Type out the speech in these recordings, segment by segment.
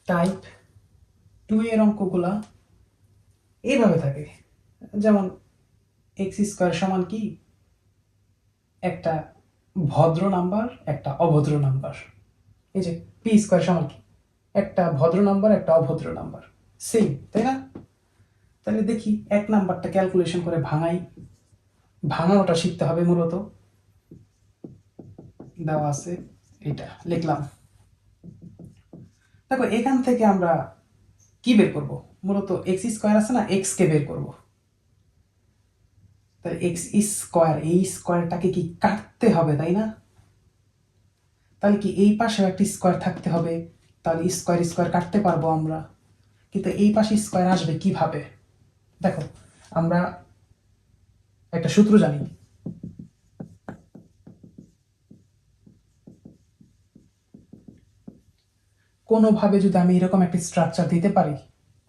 Type 2 এর অঙ্কগুলা এইভাবে থাকে, যেমন এক্স স্কোয়ার সমান কি, একটা ভদ্র নাম্বার একটা অভদ্র নাম্বার। এই যে পি স্কোয়ার সমান কি, একটা ভদ্র নাম্বার একটা অভদ্র নাম্বার, সেম, তাই না? তাহলে দেখি এক নাম্বারটা ক্যালকুলেশন করে ভাঙানোটা শিখতে হবে। মূলত দেওয়া আছে, এটা লিখলাম। দেখো এখান থেকে আমরা কি বের করব, মূলত এক্স স্কোয়ার আছে না, এক্স কে বের করব। তাহলে এক্স স্কোয়ার, এই স্কোয়ারটাকে কি কাটতে হবে, তাই না? তাহলে কি এই পাশেও একটা স্কোয়ার থাকতে হবে, তাহলে স্কোয়ার স্কোয়ার কাটতে পারবো আমরা। কিন্তু এই পাশে স্কোয়ার আসবে কিভাবে? দেখো আমরা একটা সূত্র জানি, কোনোভাবে যদি আমি এরকম একটা স্ট্রাকচার দিতে পারি,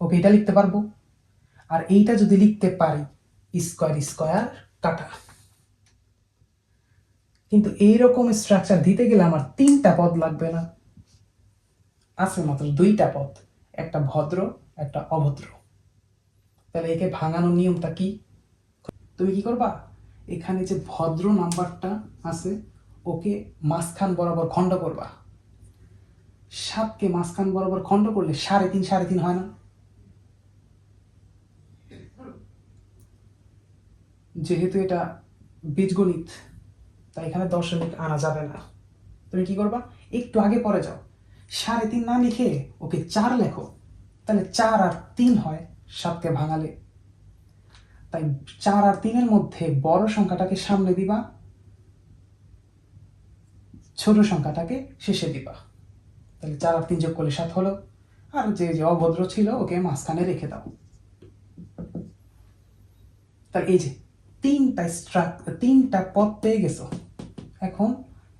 ওকে এটা লিখতে পারবো। আর এইটা যদি লিখতে পারি, স্কোয়ার স্কোয়ার কাটা। কিন্তু এইরকম স্ট্রাকচার দিতে গেলে আমার 3টা পদ লাগবে না, আছে মাত্র 2টা পদ, একটা ভদ্র একটা অভদ্র। তাহলে একে ভাঙানোর নিয়মটা কি? তুমি কি করবা, এখানে যে ভদ্র নাম্বারটা আছে ওকে মাঝখান বরাবর খণ্ড করবা। 7কে মাঝখান বরাবর খণ্ড করলে 3.5 3.5 হয় না? যেহেতু এটা বীজগণিত, তাই এখানে দশমিক আনা যাবে না। তুমি কি করবা, একটু আগে পরে যাও, 3.5 না লিখে ওকে 4 লেখো, তাহলে 4 আর 3 হয় 7কে ভাঙালে। তাই 4 আর 3-এর মধ্যে বড় সংখ্যাটাকে সামনে দিবা, ছোট সংখ্যাটাকে শেষে দিবা। তাহলে 4 আর 3 যোগ করলে 7 হলো। আর যে যে অভদ্র ছিল ওকে মাঝখানে রেখে দাও। তাহলে এই যে 3টা পদ পেয়ে গেছো। এখন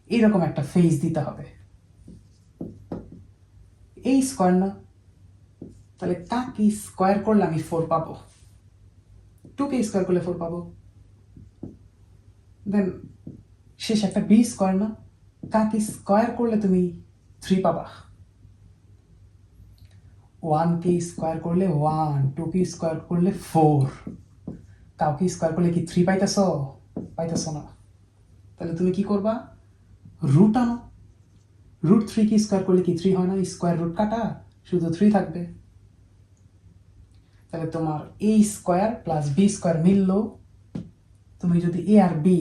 এরকম একটা ফেজ দিতে হবে, এই স্কোয়ার না, তাহলে কাকে স্কোয়ার করলে আমি 4 পাবো, 2কে স্কোয়ার করলে 4 পাবো। দেন শেষ একটা বি স্কোয়ার না, কাকে স্কোয়ার করলে তুমি 3 পাবা। 1কে স্কোয়ার করলে 1, 2কে স্কোয়ার করলে 4, কাউকে স্কোয়ার করলে কি 3 পাইতেছো? পাইতেছো না। তাহলে তুমি কি করবা, রুট আনো। রুট 3 কি স্কোয়ার করলে কি 3 হয় না? স্কোয়ার রুট কাটা, শুধু 3 থাকবে। তাহলে তোমার এ স্কোয়ার প্লাস বি স্কোয়ার মিললো। তুমি যদি এ আর বি